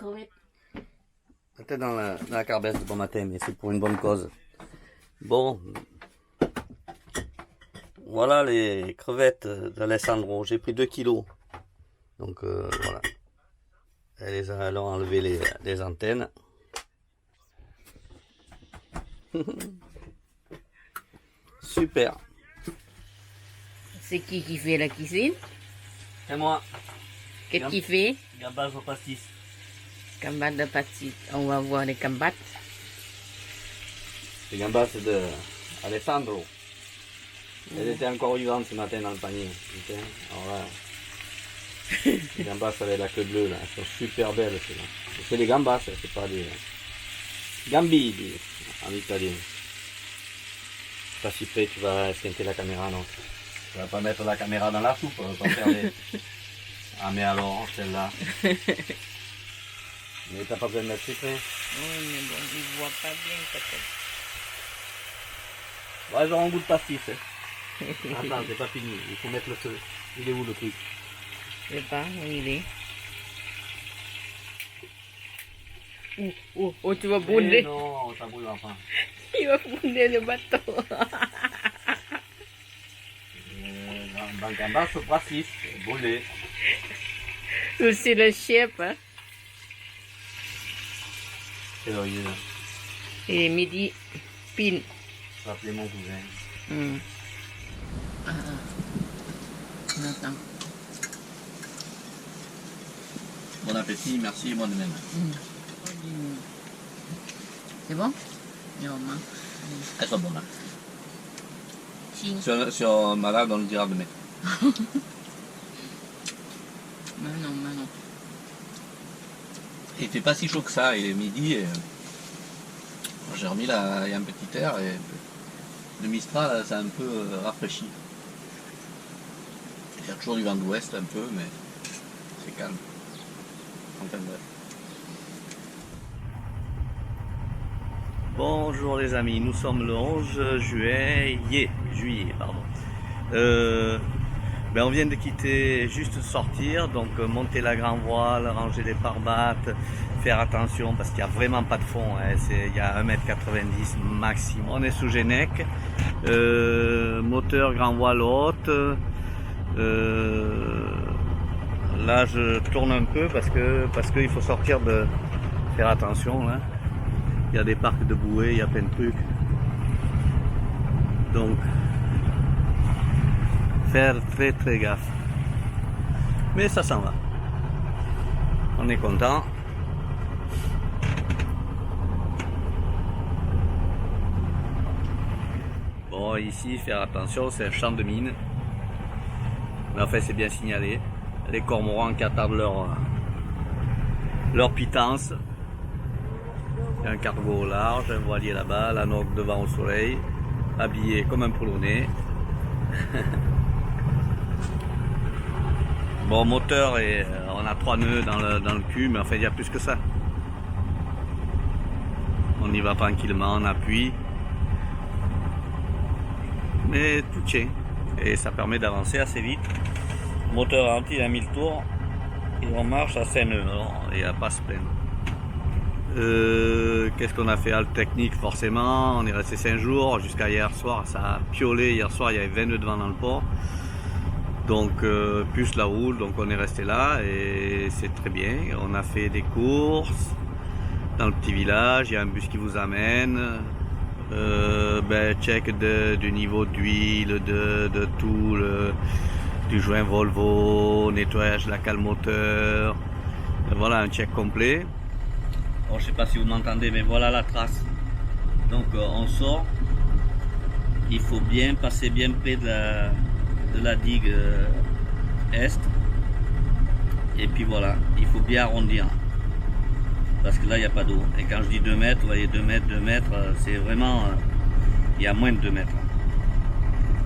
crevettes. Peut-être dans la carbesse de bon matin, mais c'est pour une bonne cause. Bon. Voilà les crevettes d'Alessandro. J'ai pris 2 kilos. Donc voilà. Elle a enlevé les antennes. Super. C'est qui fait la cuisine? Et moi. Qu'est-ce qu'il fait? Gambas au pastis. Gambas de pastis. On va voir les gambas. Les gambas de Alessandro. Elle était encore vivante ce matin dans le panier. Alors là, les gambas avec la queue bleue là, elles sont super belles celles-là. C'est des gambas, c'est pas des gambi en italien. Pas si près, tu vas esquinter la caméra, non? Tu vas pas mettre la caméra dans la soupe, pas faire des... Ah mais alors, celle-là. Mais t'as pas besoin de mettre si près. Oui, mais bon, il voit pas bien peut-être. Ouais, genre un goût de pastis. Hein. Attends, c'est pas fini, il faut mettre le feu. Il est où le truc? Je sais pas où il est. Oh, tu vas brûler. Non, ça brûle enfin. Il va brûler le bateau. Dans gambas au pastis, brûlé. C'est le chef, hein. C'est là, il est là. Et midi, pin. Je vais appeler mon cousin. Attends. Bon appétit, merci, moi de même. C'est bon? Non, maman. Elles sont bonnes. Hein. Si. Sur malade, on le dira demain. Non. Il fait pas si chaud que ça, il est midi et j'ai remis là, il y a un petit air et le Mistral ça a un peu rafraîchi. Il y a toujours du vent d'ouest un peu mais c'est calme. Enfin bref. Bonjour les amis, nous sommes le 11 juillet, pardon. On vient de quitter, juste sortir, donc monter la grand voile, ranger les pare-battes, faire attention parce qu'il n'y a vraiment pas de fond, hein, il y a 1,90 m maximum. On est sous Gennec, moteur grand voile haute, là je tourne un peu parce qu'il faut sortir de faire attention, hein. Il y a des parcs de bouées, il y a plein de trucs, donc faire très gaffe. Mais ça s'en va. On est content. Bon, ici, faire attention, c'est un champ de mine. Mais en fait, c'est bien signalé. Les cormorans qui attendent leur pitance. Il y a un cargo au large, un voilier là-bas, la nogue devant au soleil, habillé comme un polonais. Bon, moteur, et on a 3 nœuds dans le cul, mais en fait il y a plus que ça. On y va tranquillement, on appuie. Mais tout tient. Et ça permet d'avancer assez vite. Le moteur ralenti, il a 1000 tours. Et on marche à 5 nœuds, alors il n'y a pas à se plaindre. Qu'est-ce qu'on a fait? Halte technique forcément, on est resté 5 jours, jusqu'à hier soir, ça a piolé, hier soir il y avait 20 nœuds de vent dans le port. Donc plus la houle, donc on est resté là et c'est très bien. On a fait des courses dans le petit village, il y a un bus qui vous amène, check du niveau d'huile, de tout, du joint Volvo, nettoyage de la cale moteur, voilà un check complet. Bon, je sais pas si vous m'entendez, mais voilà la trace. Donc on sort, il faut bien passer bien près de la digue est, et puis voilà, il faut bien arrondir parce que là il n'y a pas d'eau, et quand je dis 2 mètres, vous voyez 2 mètres, c'est vraiment, il y a moins de 2 mètres,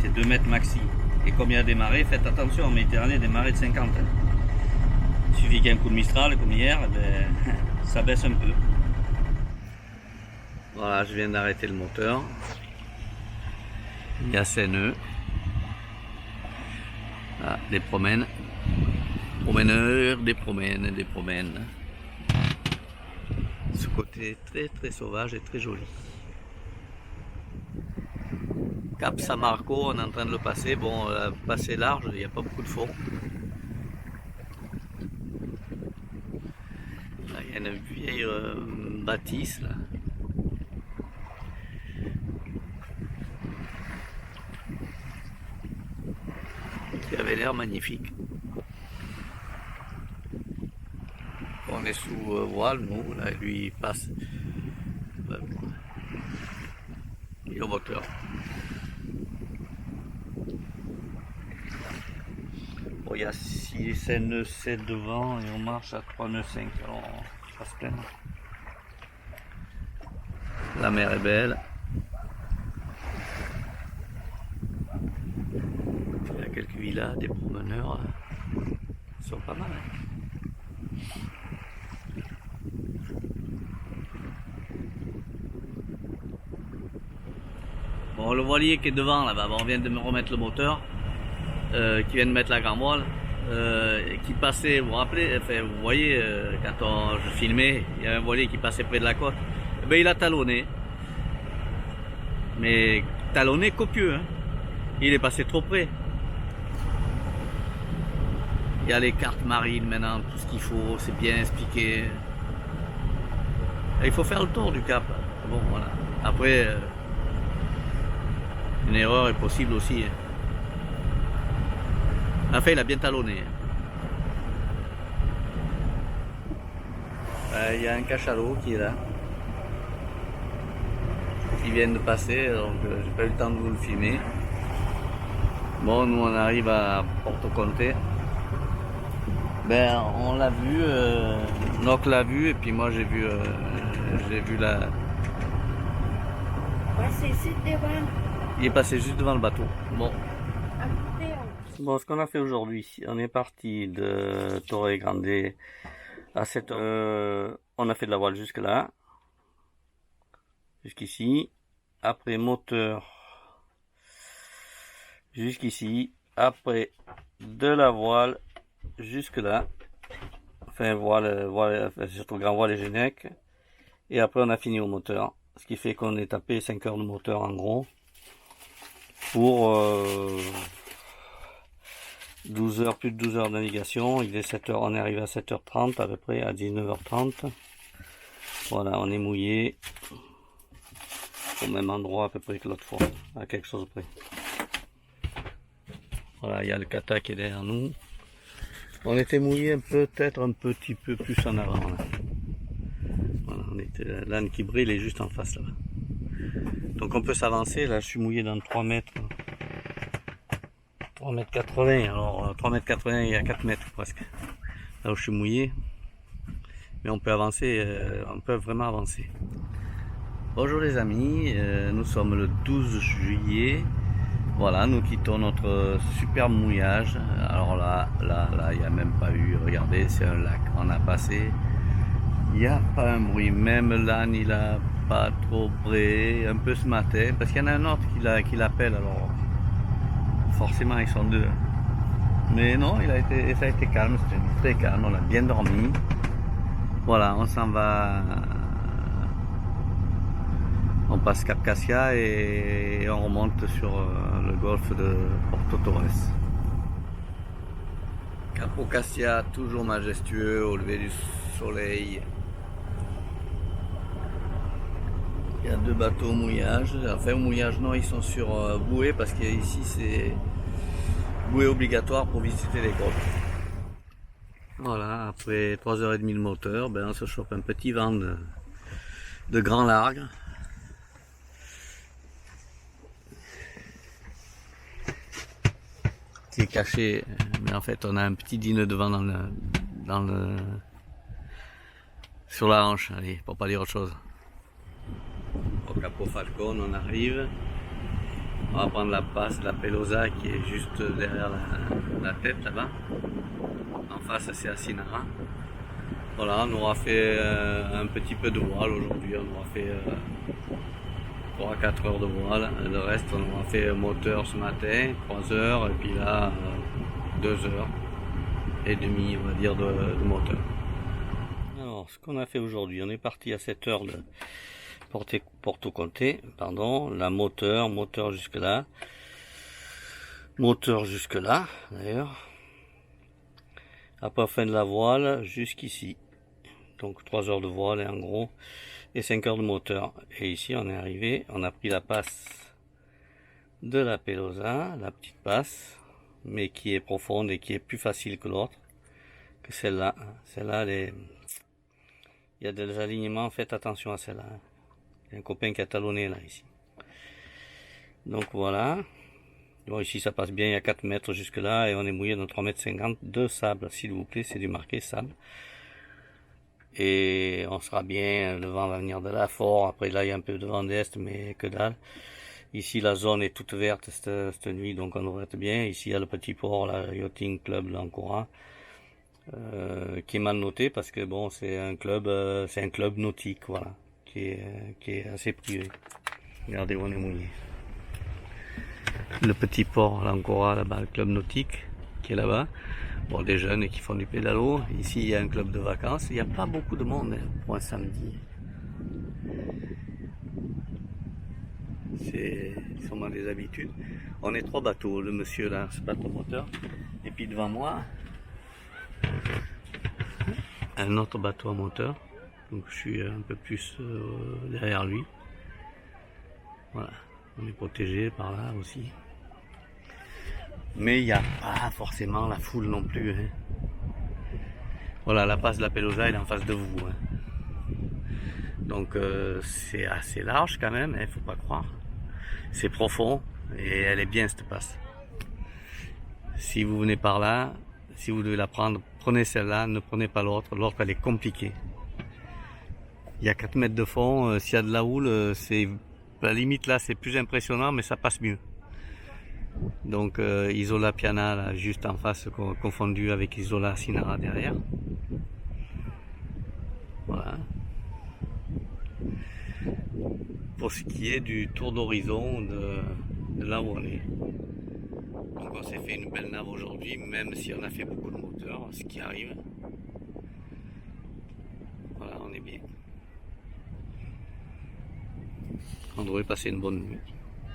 c'est 2 mètres maxi, et comme il y a des marées, faites attention, en Méditerranée, des marées de 50, il suffit qu'il y ait un coup de Mistral comme hier, ça baisse un peu. Voilà, je viens d'arrêter le moteur, il y a 5 nœuds. Ah, des promeneurs, des promènes. côté très très sauvage et très joli. Cap San Marco, on est en train de le passer. Bon, passer large, il n'y a pas beaucoup de fond. Là, il y a une vieille bâtisse là. Qui avait l'air magnifique. On est sous voile, nous, là, lui il passe. Il est au moteur. Bon, il y a 6 nœuds 7 devant et on marche à 3 nœuds 5, alors on va se plaindre. La mer est belle. Il y a quelques villas, des promeneurs. Ils sont pas mal. Bon, le voilier qui est devant là-bas, on vient de me remettre le moteur, qui vient de mettre la grande voile, qui passait, vous vous rappelez, enfin, vous voyez, quand je filmais, il y avait un voilier qui passait près de la côte, et ben, il a talonné, mais talonné copieux, hein. Il est passé trop près. Il y a les cartes marines maintenant, tout ce qu'il faut, c'est bien expliqué. Et il faut faire le tour du cap. Bon, voilà. Après, une erreur est possible aussi. Enfin, il a bien talonné. Il y a un cachalot qui est là. Qui vient de passer, donc j'ai pas eu le temps de vous le filmer. Bon, nous on arrive à Porto Conte. Ben, on l'a vu, Noc l'a vu, et puis moi j'ai vu la... Il est passé juste devant le bateau. Bon. Bon, ce qu'on a fait aujourd'hui, on est parti de Torre Grande à 7h. On a fait de la voile jusque là, jusqu'ici. Après moteur jusqu'ici. Après de la voile jusque là. Enfin voile, surtout grand voile et génèque. Et après on a fini au moteur. Ce qui fait qu'on est tapé 5 heures de moteur en gros. Pour 12 heures, plus de 12 heures de navigation. Il est 7h, on est arrivé à 7h30 à peu près, à 19h30. Voilà, on est mouillé. Au même endroit à peu près que l'autre fois, à quelque chose près. Voilà, il y a le kata qui est derrière nous. On était mouillé peut-être un petit peu plus en avant là. Voilà, on était, l'âne qui brille est juste en face là-bas. Donc on peut s'avancer, là je suis mouillé dans 3 mètres. 3 mètres 80, alors 3 mètres 80 il y a 4 mètres presque. Là où je suis mouillé. Mais on peut avancer, on peut vraiment avancer. Bonjour les amis, nous sommes le 12 juillet. Voilà, nous quittons notre superbe mouillage. Alors là, il n'y a même pas eu, regardez, c'est un lac. On a passé, il n'y a pas un bruit. Même l'âne, il a pas trop bré, un peu ce matin, parce qu'il y en a un autre qui l'appelle, alors forcément ils sont deux. Mais non, ça a été calme, c'était très calme, on a bien dormi. Voilà, on s'en va. On passe Cap Cassia et on remonte sur le golfe de Porto Torres. Capo Cassia, toujours majestueux au lever du soleil. Il y a 2 bateaux au mouillage. Enfin, au mouillage, non, ils sont sur bouée parce qu'ici c'est bouée obligatoire pour visiter les grottes. Voilà, après 3h30 de moteur, ben on se chope un petit vent de grand largue. Qui est caché, mais en fait on a un petit dîner devant sur la hanche, allez, pour pas dire autre chose. Au Capo Falcone, on arrive. On va prendre la passe de la Pelosa qui est juste derrière la tête là-bas. En face c'est Asinara. Voilà, on aura fait un petit peu de voile aujourd'hui, on aura fait 3-4 heures de voile. Le reste on aura fait moteur ce matin, 3 heures, et puis là 2 heures et demie on va dire de moteur. Alors Alors, ce qu'on a fait aujourd'hui, on est parti à 7 heures de Porto Conte, pardon, la moteur jusque là, d'ailleurs. Après fin de la voile, jusqu'ici. Donc 3 heures de voile et en gros, et 5 heures de moteur. Et ici, on est arrivé, on a pris la passe de la Pelosa, la petite passe, mais qui est profonde et qui est plus facile que l'autre, que celle-là. Celle-là, il y a des alignements, faites attention à celle-là. Il y a un copain qui a talonné là, ici. Donc voilà. Bon, ici ça passe bien, il y a 4 mètres jusque là et on est mouillé de 3,50 m de sable, s'il vous plaît, c'est du marqué sable. Et on sera bien, le vent va venir de là fort, après là il y a un peu de vent d'est, mais que dalle. Ici la zone est toute verte cette nuit, donc on devrait être bien. Ici il y a le petit port, la Yachting Club d'Ancora, qui est mal noté parce que bon, c'est un club nautique, voilà, qui est assez privé. Regardez où on est mouillé. Le petit port l'Ancora, là-bas, le club nautique qui est là-bas, pour des jeunes et qui font du pédalo. Ici il y a un club de vacances, il n'y a pas beaucoup de monde pour un samedi. C'est sûrement des habitudes. On est 3 bateaux, le monsieur là, ce bateau moteur, et puis devant moi un autre bateau à moteur, donc je suis un peu plus derrière lui. Voilà, on est protégé par là aussi. Mais il n'y a pas forcément la foule non plus. Hein. Voilà, la passe de la Pelosa, elle est en face de vous. Hein. Donc c'est assez large quand même, faut pas croire. C'est profond et elle est bien cette passe. Si vous venez par là, si vous devez la prendre, prenez celle-là, ne prenez pas l'autre. L'autre elle est compliquée. Il y a 4 mètres de fond, s'il y a de la houle, c'est à la limite là c'est plus impressionnant mais ça passe mieux. Donc Isola Piana là, juste en face, confondu avec Isola Sinara derrière. Voilà. Pour ce qui est du tour d'horizon de là où on est. Donc on s'est fait une belle nave aujourd'hui, même si on a fait beaucoup de moteurs, ce qui arrive. Voilà, on est bien. On devrait passer une bonne nuit,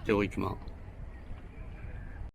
théoriquement.